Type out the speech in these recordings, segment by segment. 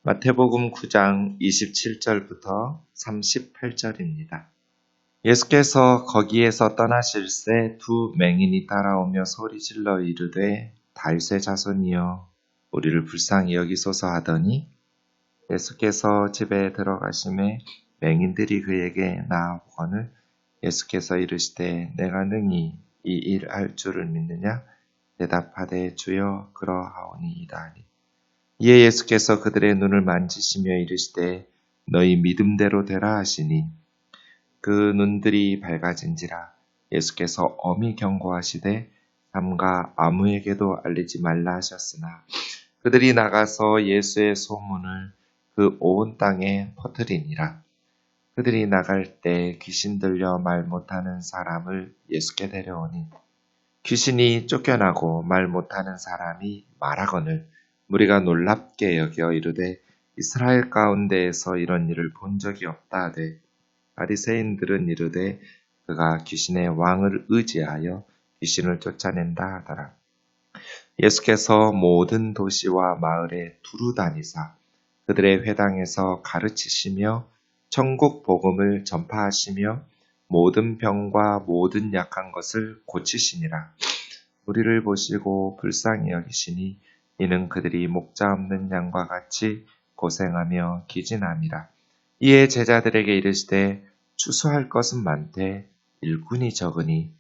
마태복음 9장 27절부터 38절입니다. 예수께서 거기에서 떠나실새 두 맹인이 따라오며 소리질러 이르되 다윗의 자손이여 우리를 불쌍히 여기소서 하더니 예수께서 집에 들어가심에 맹인들이 그에게 나아오거늘 예수께서 이르시되 내가 능히 이 일 할 줄을 믿느냐 대답하되 주여 그러하오니이다 하니 이에 예수께서 그들의 눈을 만지시며 이르시되 너희 믿음대로 되라 하시니 그 눈들이 밝아진지라. 예수께서 엄히 경고하시되 삼가 아무에게도 알리지 말라 하셨으나 그들이 나가서 예수의 소문을 그 온 땅에 퍼뜨리니라. 그들이 나갈 때 귀신 들려 말 못하는 사람을 예수께 데려오니 귀신이 쫓겨나고 말 못하는 사람이 말하거늘 무리가 놀랍게 여겨 이르되 이스라엘 가운데에서 이런 일을 본 적이 없다 하되 바리새인들은 이르되 그가 귀신의 왕을 의지하여 귀신을 쫓아낸다 하더라. 예수께서 모든 도시와 마을에 두루 다니사 그들의 회당에서 가르치시며 천국 복음을 전파하시며 모든 병과 모든 약한 것을 고치시니라. 우리를 보시고 불쌍히 여기시니 이는 그들이 목자 없는 양과 같이 고생하며 기진함이라. 이에 제자들에게 이르시되 추수할 것은 많되 일꾼이 적으니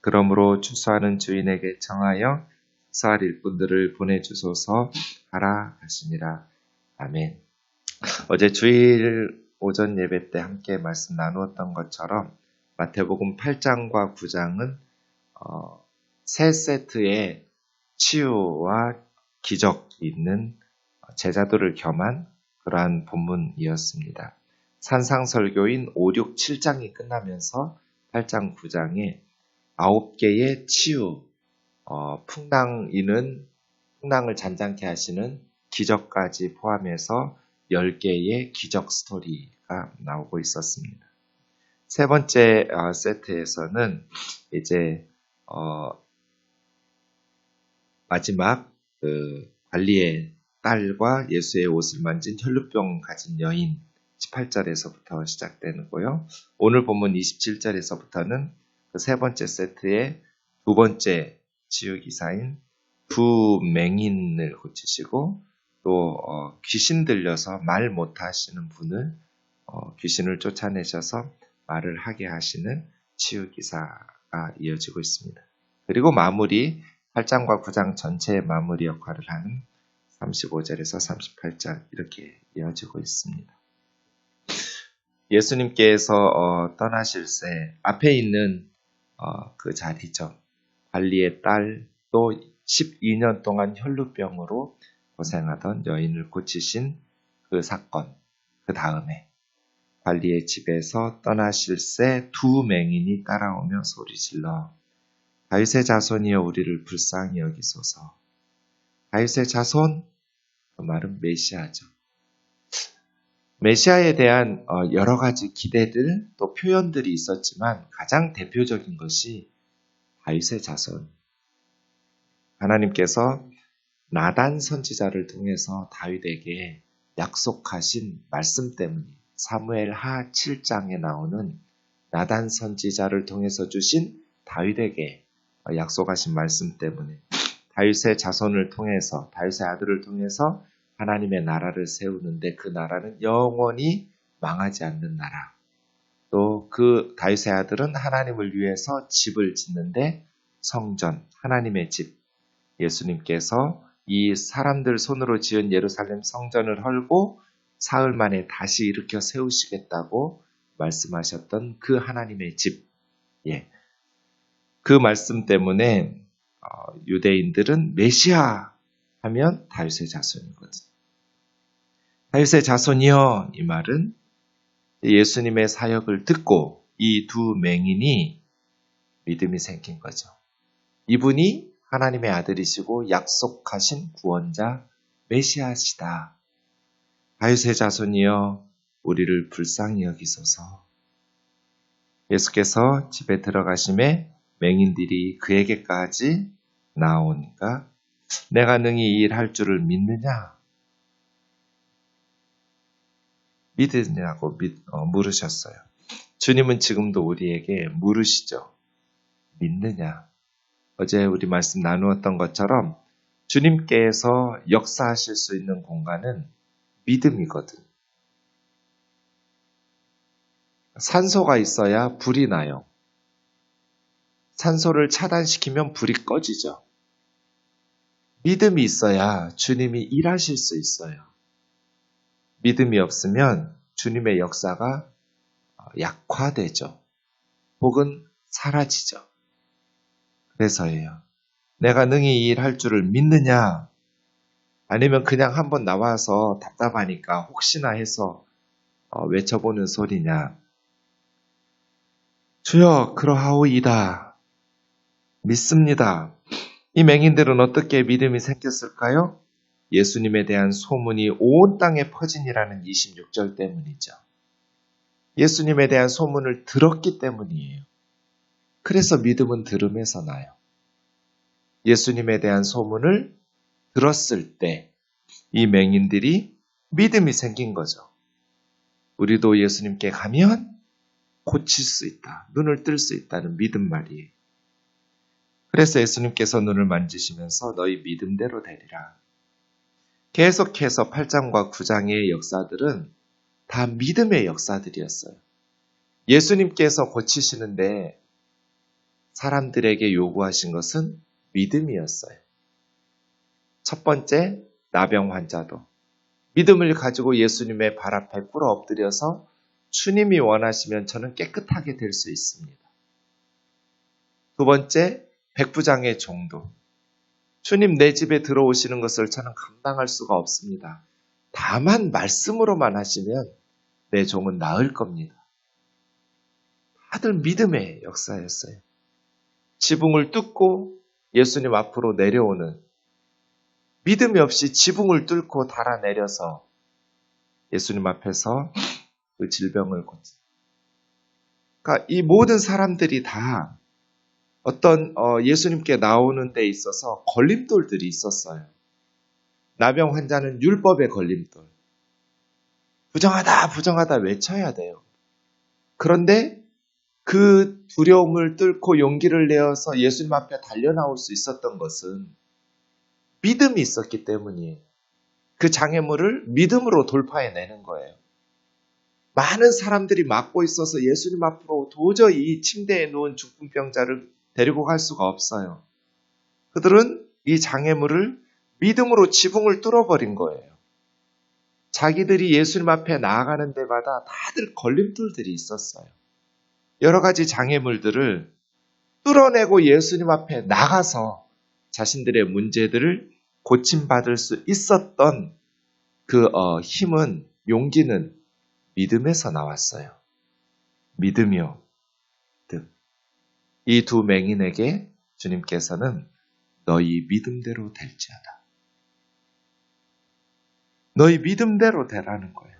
그러므로 추수하는 주인에게 청하여 추수할 일꾼들을 보내주소서 하라 하시니라. 아멘. 어제 주일 오전 예배 때 함께 말씀 나누었던 것처럼 마태복음 8장과 9장은 세 세트의 치유와 기적이 있는 제자들을 겸한 그러한 본문이었습니다. 산상설교인 5, 6, 7장이 끝나면서 8장, 9장에 9개의 치유, 풍랑을 잔잔케 하시는 기적까지 포함해서 10개의 기적 스토리가 나오고 있었습니다. 세 번째 세트에서는 이제 마지막 관리의 딸과 예수의 옷을 만진 혈루병 가진 여인 18절에서부터 시작되고요. 오늘 본문 27절에서부터는 그 세 번째 세트의 두 번째 치유기사인 두 맹인을 고치시고 또 귀신 들려서 말 못하시는 분을 귀신을 쫓아내셔서 말을 하게 하시는 치유기사가 이어지고 있습니다. 그리고 마무리 8장과 9장 전체의 마무리 역할을 하는 35절에서 38절 이렇게 이어지고 있습니다. 예수님께서 떠나실새 앞에 있는 그 자리죠. 관리의 딸 또 12년 동안 혈루병으로 고생하던 여인을 고치신 그 사건, 그 다음에 관리의 집에서 떠나실새 두 맹인이 따라오며 소리질러 다윗의 자손이여 우리를 불쌍히 여기소서. 다윗의 자손, 그 말은 메시아죠. 메시아에 대한 여러 가지 기대들 또 표현들이 있었지만 가장 대표적인 것이 다윗의 자손. 하나님께서 나단 선지자를 통해서 다윗에게 약속하신 말씀 때문에 사무엘 하 7장에 나오는 나단 선지자를 통해서 주신 다윗에게 약속하신 말씀 때문에 다윗의 자손을 통해서 다윗의 아들을 통해서 하나님의 나라를 세우는데 그 나라는 영원히 망하지 않는 나라. 또 그 다윗의 아들은 하나님을 위해서 집을 짓는데 성전, 하나님의 집, 예수님께서 이 사람들 손으로 지은 예루살렘 성전을 헐고 사흘 만에 다시 일으켜 세우시겠다고 말씀하셨던 그 하나님의 집. 그 말씀 때문에 유대인들은 메시아 하면 다윗의 자손이거든요. 다윗의 자손이여 이 말은 예수님의 사역을 듣고 이 두 맹인이 믿음이 생긴 거죠. 이분이 하나님의 아들이시고 약속하신 구원자 메시아시다. 다윗의 자손이여 우리를 불쌍히 여기소서. 예수께서 집에 들어가심에 맹인들이 그에게까지 나오니까 내가 능히 이 일 할 줄을 믿느냐? 믿으냐고 물으셨어요. 주님은 지금도 우리에게 물으시죠. 믿느냐? 어제 우리 말씀 나누었던 것처럼 주님께서 역사하실 수 있는 공간은 믿음이거든. 산소가 있어야 불이 나요. 산소를 차단시키면 불이 꺼지죠. 믿음이 있어야 주님이 일하실 수 있어요. 믿음이 없으면 주님의 역사가 약화되죠. 혹은 사라지죠. 그래서예요. 내가 능히 이 일 할 줄을 믿느냐? 아니면 그냥 한번 나와서 답답하니까 혹시나 해서 외쳐보는 소리냐? 주여 그러하오이다. 믿습니다. 이 맹인들은 어떻게 믿음이 생겼을까요? 예수님에 대한 소문이 온 땅에 퍼지니라는 26절 때문이죠. 예수님에 대한 소문을 들었기 때문이에요. 그래서 믿음은 들음에서 나요. 예수님에 대한 소문을 들었을 때 이 맹인들이 믿음이 생긴 거죠. 우리도 예수님께 가면 고칠 수 있다. 눈을 뜰 수 있다는 믿음 말이에요. 그래서 예수님께서 눈을 만지시면서 너희 믿음대로 되리라. 계속해서 8장과 9장의 역사들은 다 믿음의 역사들이었어요. 예수님께서 고치시는데 사람들에게 요구하신 것은 믿음이었어요. 첫 번째, 나병 환자도 믿음을 가지고 예수님의 발 앞에 꿇어 엎드려서 주님이 원하시면 저는 깨끗하게 될 수 있습니다. 두 번째, 백부장의 종도 주님 내 집에 들어오시는 것을 저는 감당할 수가 없습니다. 다만 말씀으로만 하시면 내 종은 나을 겁니다. 다들 믿음의 역사였어요. 지붕을 뚫고 예수님 앞으로 내려오는 믿음이 없이 지붕을 뚫고 달아내려서 예수님 앞에서 그 질병을 고치. 그러니까 이 모든 사람들이 다 어떤 예수님께 나오는 데 있어서 걸림돌들이 있었어요. 나병 환자는 율법의 걸림돌. 부정하다, 부정하다 외쳐야 돼요. 그런데 그 두려움을 뚫고 용기를 내어서 예수님 앞에 달려나올 수 있었던 것은 믿음이 있었기 때문이에요. 그 장애물을 믿음으로 돌파해내는 거예요. 많은 사람들이 막고 있어서 예수님 앞으로 도저히 이 침대에 누운 중풍병자를 데리고 갈 수가 없어요. 그들은 이 장애물을 믿음으로 지붕을 뚫어버린 거예요. 자기들이 예수님 앞에 나아가는 데마다 다들 걸림돌들이 있었어요. 여러 가지 장애물들을 뚫어내고 예수님 앞에 나가서 자신들의 문제들을 고침받을 수 있었던 그 힘은, 용기는 믿음에서 나왔어요. 믿음이요. 이 두 맹인에게 주님께서는 너희 믿음대로 될지어다. 너희 믿음대로 되라는 거예요.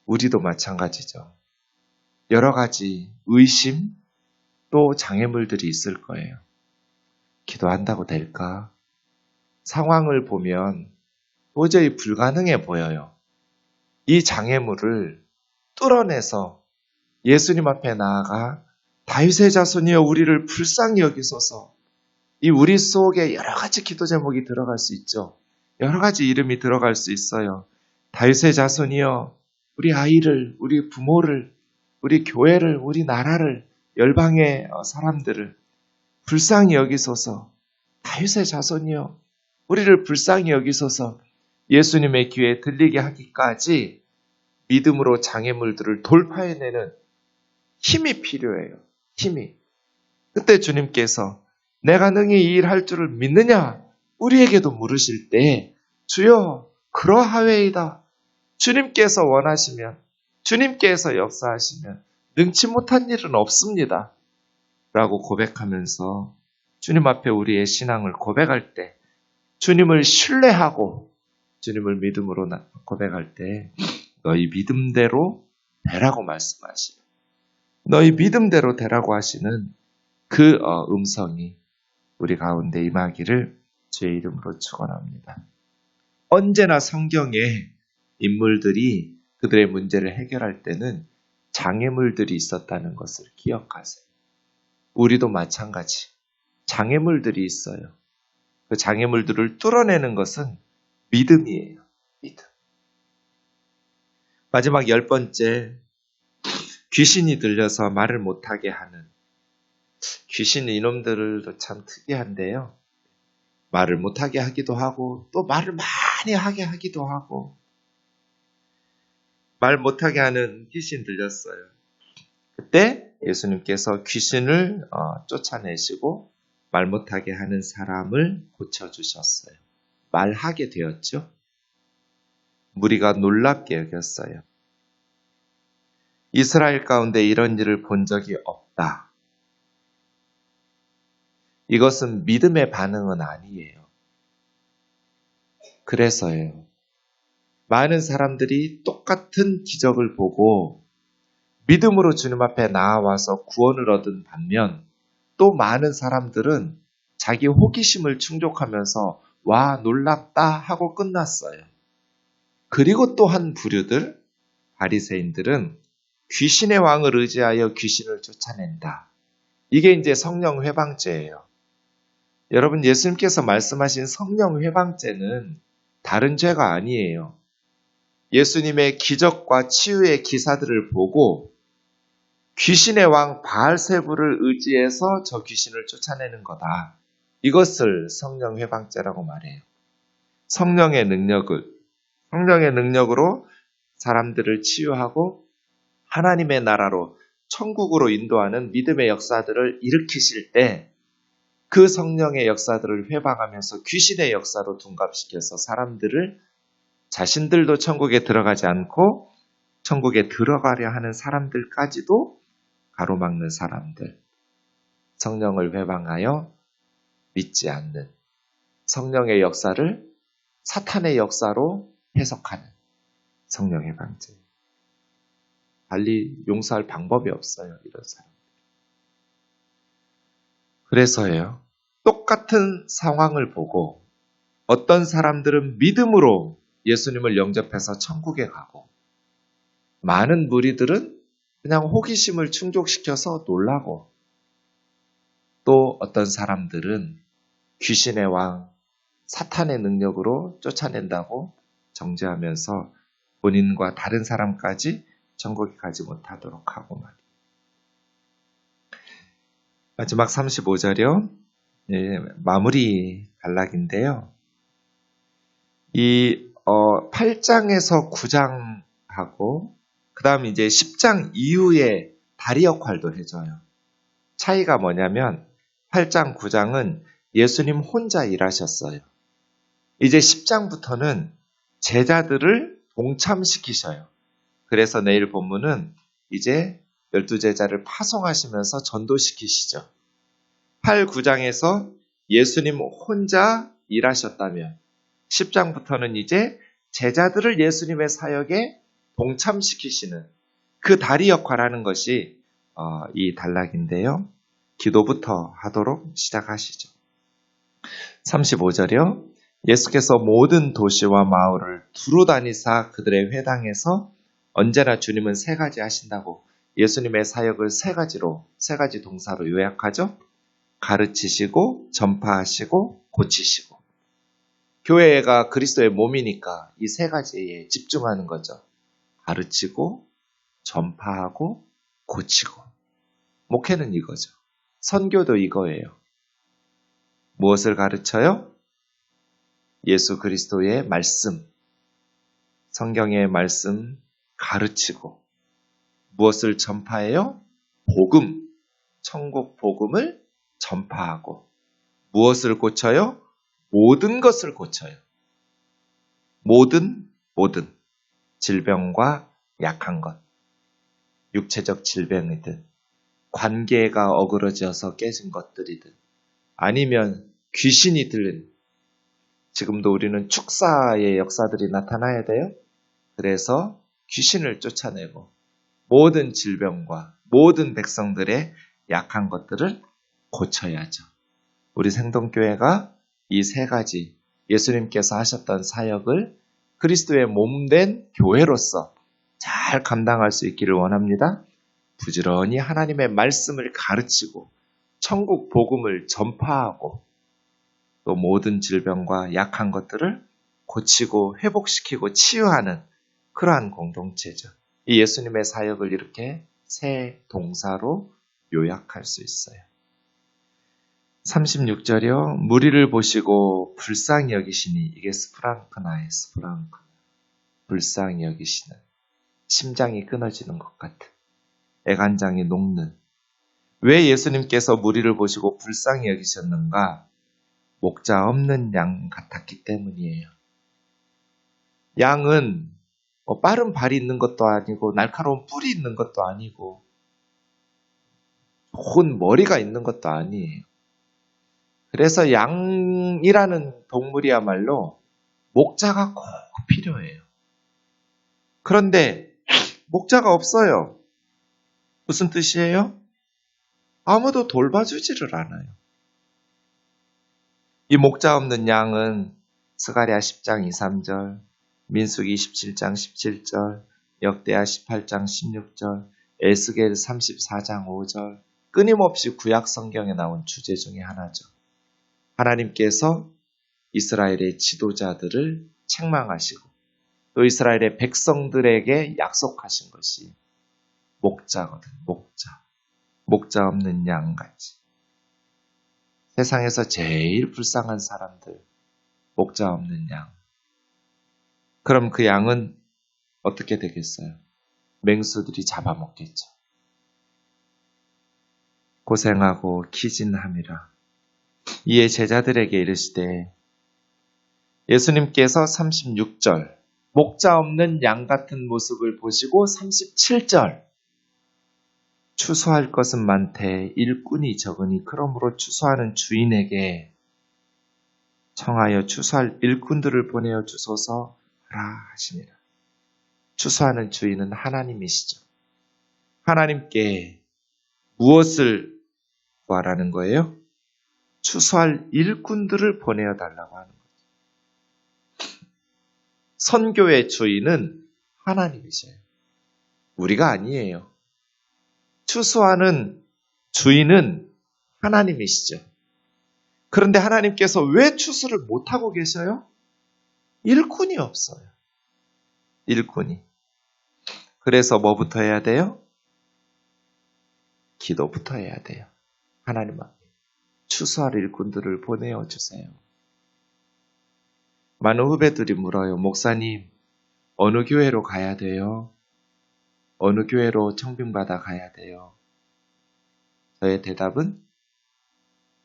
우리도 마찬가지죠. 여러 가지 의심 또 장애물들이 있을 거예요. 기도한다고 될까? 상황을 보면 도저히 불가능해 보여요. 이 장애물을 뚫어내서 예수님 앞에 나아가 다윗의 자손이여 우리를 불쌍히 여기소서. 이 우리 속에 여러 가지 기도 제목이 들어갈 수 있죠. 여러 가지 이름이 들어갈 수 있어요. 다윗의 자손이여 우리 아이를, 우리 부모를, 우리 교회를, 우리 나라를, 열방의 사람들을 불쌍히 여기소서. 다윗의 자손이여 우리를 불쌍히 여기소서. 예수님의 귀에 들리게 하기까지 믿음으로 장애물들을 돌파해내는 힘이 필요해요. 힘이. 그때 주님께서 내가 능히 이 일 할 줄을 믿느냐? 우리에게도 물으실 때 주여 그러하외이다. 주님께서 원하시면, 주님께서 역사하시면 능치 못한 일은 없습니다. 라고 고백하면서 주님 앞에 우리의 신앙을 고백할 때, 주님을 신뢰하고 주님을 믿음으로 고백할 때 너희 믿음대로 되라고 말씀하시는, 너희 믿음대로 되라고 하시는 그 음성이 우리 가운데 임하기를 주의 이름으로 축원합니다. 언제나 성경에 인물들이 그들의 문제를 해결할 때는 장애물들이 있었다는 것을 기억하세요. 우리도 마찬가지. 장애물들이 있어요. 그 장애물들을 뚫어내는 것은 믿음이에요. 믿음. 마지막 10번째, 귀신이 들려서 말을 못하게 하는. 귀신 이놈들도 참 특이한데요. 말을 못하게 하기도 하고 또 말을 많이 하게 하기도 하고. 말 못하게 하는 귀신 들렸어요. 그때 예수님께서 귀신을 쫓아내시고 말 못하게 하는 사람을 고쳐주셨어요. 말하게 되었죠. 무리가 놀랍게 여겼어요. 이스라엘 가운데 이런 일을 본 적이 없다. 이것은 믿음의 반응은 아니에요. 그래서요. 많은 사람들이 똑같은 기적을 보고 믿음으로 주님 앞에 나아와서 구원을 얻은 반면 또 많은 사람들은 자기 호기심을 충족하면서 와 놀랍다 하고 끝났어요. 그리고 또 한 부류들, 바리새인들은 귀신의 왕을 의지하여 귀신을 쫓아낸다. 이게 이제 성령 회방죄예요. 여러분, 예수님께서 말씀하신 성령 회방죄는 다른 죄가 아니에요. 예수님의 기적과 치유의 기사들을 보고 귀신의 왕 바알세부를 의지해서 저 귀신을 쫓아내는 거다. 이것을 성령 회방죄라고 말해요. 성령의 능력으로 사람들을 치유하고 하나님의 나라로 천국으로 인도하는 믿음의 역사들을 일으키실 때 그 성령의 역사들을 회방하면서 귀신의 역사로 둔갑시켜서 사람들을 자신들도 천국에 들어가지 않고 천국에 들어가려 하는 사람들까지도 가로막는 사람들. 성령을 회방하여 믿지 않는 성령의 역사를 사탄의 역사로 해석하는 성령의 방제. 달리 용서할 방법이 없어요. 이런 사람. 그래서요. 똑같은 상황을 보고 어떤 사람들은 믿음으로 예수님을 영접해서 천국에 가고 많은 무리들은 그냥 호기심을 충족시켜서 놀라고 또 어떤 사람들은 귀신의 왕, 사탄의 능력으로 쫓아낸다고 정죄하면서 본인과 다른 사람까지 천국에 가지 못하도록 하고 말이에요. 마지막 35절이요. 마무리 단락인데요. 이 8장에서 9장하고 그 다음 이제 10장 이후에 다리 역할도 해줘요. 차이가 뭐냐면 8장, 9장은 예수님 혼자 일하셨어요. 이제 10장부터는 제자들을 동참시키셔요. 그래서 내일 본문은 이제 12제자를 파송하시면서 전도시키시죠. 8, 9장에서 예수님 혼자 일하셨다면 10장부터는 이제 제자들을 예수님의 사역에 동참시키시는 그 다리 역할하는 것이 이 단락인데요. 기도부터 하도록 시작하시죠. 35절이요. 예수께서 모든 도시와 마을을 두루 다니사 그들의 회당에서 언제나 주님은 세 가지 하신다고 예수님의 사역을 세 가지 동사로 요약하죠. 가르치시고 전파하시고 고치시고. 교회가 그리스도의 몸이니까 이 세 가지에 집중하는 거죠. 가르치고 전파하고 고치고. 목회는 이거죠. 선교도 이거예요. 무엇을 가르쳐요? 예수 그리스도의 말씀, 성경의 말씀 가르치고. 무엇을 전파해요? 복음, 천국 복음을 전파하고. 무엇을 고쳐요? 모든 것을 고쳐요. 모든 질병과 약한 것, 육체적 질병이든 관계가 어그러져서 깨진 것들이든 아니면 귀신이 들린, 지금도 우리는 축사의 역사들이 나타나야 돼요. 그래서 귀신을 쫓아내고 모든 질병과 모든 백성들의 약한 것들을 고쳐야죠. 우리 생동교회가 이 세 가지 예수님께서 하셨던 사역을 그리스도의 몸된 교회로서 잘 감당할 수 있기를 원합니다. 부지런히 하나님의 말씀을 가르치고 천국 복음을 전파하고 또 모든 질병과 약한 것들을 고치고 회복시키고 치유하는 그러한 공동체죠. 이 예수님의 사역을 이렇게 세 동사로 요약할 수 있어요. 36절이요. 무리를 보시고 불쌍히 여기시니, 이게 스프랑크나의 스프랑크. 불쌍히 여기시는, 심장이 끊어지는 것 같은, 애간장이 녹는. 왜 예수님께서 무리를 보시고 불쌍히 여기셨는가? 목자 없는 양 같았기 때문이에요. 양은 빠른 발이 있는 것도 아니고 날카로운 뿔이 있는 것도 아니고 좋은 머리가 있는 것도 아니에요. 그래서 양이라는 동물이야말로 목자가 꼭 필요해요. 그런데 목자가 없어요. 무슨 뜻이에요? 아무도 돌봐주지를 않아요. 이 목자 없는 양은 스가랴 10장 2, 3절, 민수기 27장 17절, 역대하 18장 16절, 에스겔 34장 5절, 끊임없이 구약 성경에 나온 주제 중에 하나죠. 하나님께서 이스라엘의 지도자들을 책망하시고 또 이스라엘의 백성들에게 약속하신 것이 목자거든, 목자. 목자 없는 양같이. 세상에서 제일 불쌍한 사람들, 목자 없는 양. 그럼 그 양은 어떻게 되겠어요? 맹수들이 잡아먹겠죠. 고생하고 기진함이라. 이에 제자들에게 이르시되, 예수님께서 36절 목자 없는 양 같은 모습을 보시고 37절 추수할 것은 많되 일꾼이 적으니 그러므로 추수하는 주인에게 청하여 추수할 일꾼들을 보내어 주소서 하라 하시니라. 추수하는 주인은 하나님이시죠. 하나님께 무엇을 구하라는 거예요? 추수할 일꾼들을 보내어 달라고 하는 거죠. 선교의 주인은 하나님이세요. 우리가 아니에요. 추수하는 주인은 하나님이시죠. 그런데 하나님께서 왜 추수를 못하고 계셔요? 일꾼이 없어요. 일꾼이. 그래서 뭐부터 해야 돼요? 기도부터 해야 돼요. 하나님 앞에 추수할 일꾼들을 보내어 주세요. 많은 후배들이 물어요. 목사님, 어느 교회로 가야 돼요? 어느 교회로 청빙받아 가야 돼요? 저의 대답은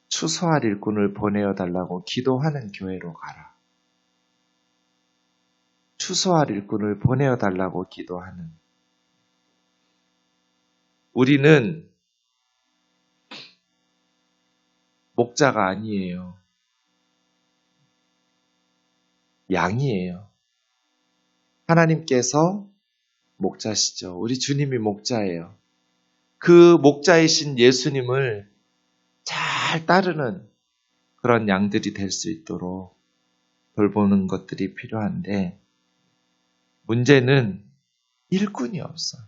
추수할 일꾼을 보내어 달라고 기도하는 교회로 가라. 추수할 일꾼을 보내어 달라고 기도하는. 우리는 목자가 아니에요. 양이에요. 하나님께서 목자시죠. 우리 주님이 목자예요. 그 목자이신 예수님을 잘 따르는 그런 양들이 될 수 있도록 돌보는 것들이 필요한데 문제는 일꾼이 없어요.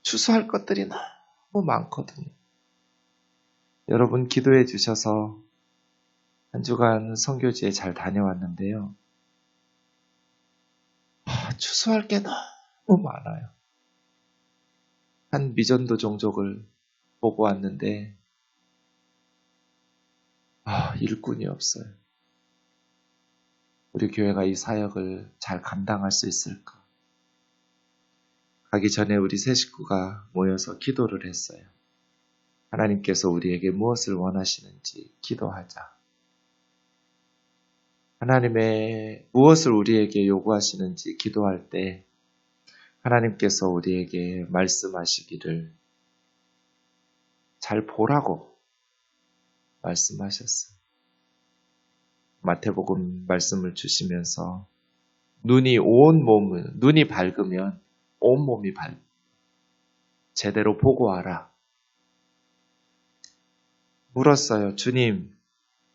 추수할 것들이 너무 많거든요. 여러분 기도해 주셔서 한 주간 선교지에 잘 다녀왔는데요. 추수할 게 너무 많아요. 한 미전도 종족을 보고 왔는데 일꾼이 없어요. 우리 교회가 이 사역을 잘 감당할 수 있을까? 가기 전에 우리 세 식구가 모여서 기도를 했어요. 하나님께서 우리에게 무엇을 원하시는지 기도하자. 하나님의 무엇을 우리에게 요구하시는지 기도할 때 하나님께서 우리에게 말씀하시기를 잘 보라고 말씀하셨어요. 마태복음 말씀을 주시면서 눈이 밝으면 온 몸이 제대로 보고 와라. 물었어요. 주님,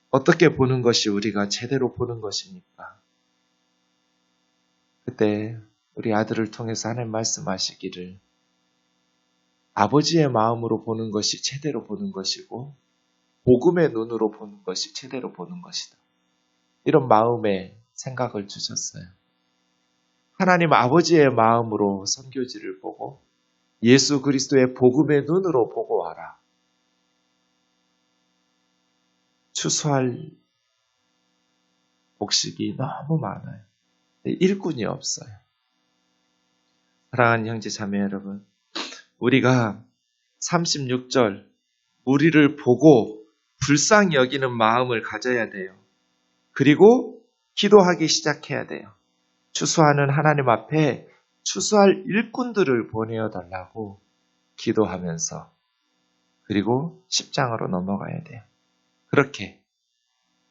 어떻게 보는 것이 우리가 제대로 보는 것입니까? 그때 우리 아들을 통해서 하나님 말씀하시기를 아버지의 마음으로 보는 것이 제대로 보는 것이고 복음의 눈으로 보는 것이 제대로 보는 것이다. 이런 마음의 생각을 주셨어요. 하나님 아버지의 마음으로 선교지를 보고 예수 그리스도의 복음의 눈으로 보고 와라. 추수할 복식이 너무 많아요. 일꾼이 없어요. 사랑하는 형제 자매 여러분, 우리가 36절 우리를 보고 불쌍히 여기는 마음을 가져야 돼요. 그리고 기도하기 시작해야 돼요. 추수하는 하나님 앞에 추수할 일꾼들을 보내어 달라고 기도하면서 그리고 10장으로 넘어가야 돼요. 그렇게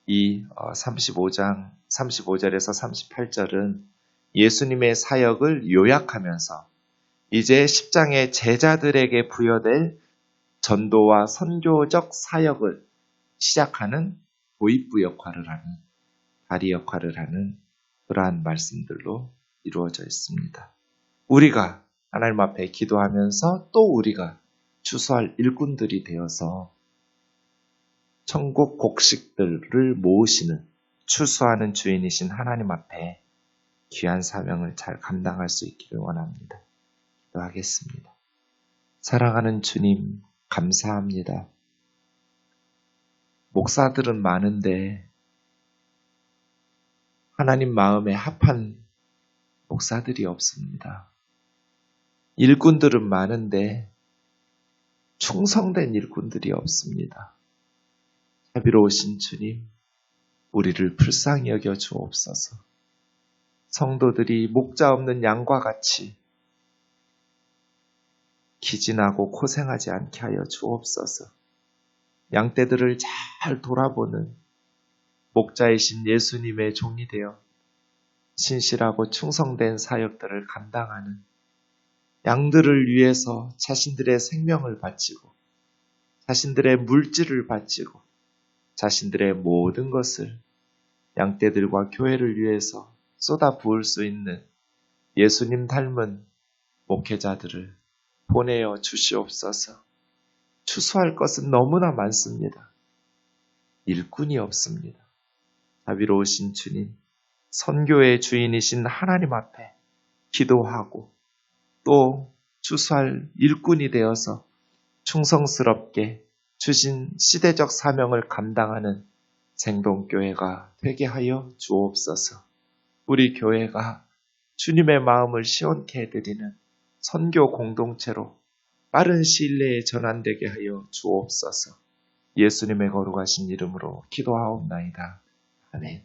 이 35절에서 38절은 예수님의 사역을 요약하면서 이제 10장의 제자들에게 부여될 전도와 선교적 사역을 시작하는 도입부 역할을 하는, 다리 역할을 하는 그러한 말씀들로 이루어져 있습니다. 우리가 하나님 앞에 기도하면서 또 우리가 추수할 일꾼들이 되어서 천국 곡식들을 모으시는 추수하는 주인이신 하나님 앞에 귀한 사명을 잘 감당할 수 있기를 원합니다. 기도하겠습니다. 사랑하는 주님, 감사합니다. 목사들은 많은데 하나님 마음에 합한 목사들이 없습니다. 일꾼들은 많은데 충성된 일꾼들이 없습니다. 자비로우신 주님, 우리를 불쌍히 여겨 주옵소서. 성도들이 목자 없는 양과 같이 기진하고 고생하지 않게 하여 주옵소서. 양떼들을 잘 돌아보는 목자이신 예수님의 종이 되어 신실하고 충성된 사역들을 감당하는 양들을 위해서 자신들의 생명을 바치고 자신들의 물질을 바치고 자신들의 모든 것을 양떼들과 교회를 위해서 쏟아 부을 수 있는 예수님 닮은 목회자들을 보내어 주시옵소서. 추수할 것은 너무나 많습니다. 일꾼이 없습니다. 자비로우신 주님, 선교의 주인이신 하나님 앞에 기도하고 또 추수할 일꾼이 되어서 충성스럽게 주신 시대적 사명을 감당하는 생동교회가 되게 하여 주옵소서. 우리 교회가 주님의 마음을 시원케 해드리는 선교 공동체로 빠른 시일 내에 전환되게 하여 주옵소서. 예수님의 거룩하신 이름으로 기도하옵나이다. 아멘.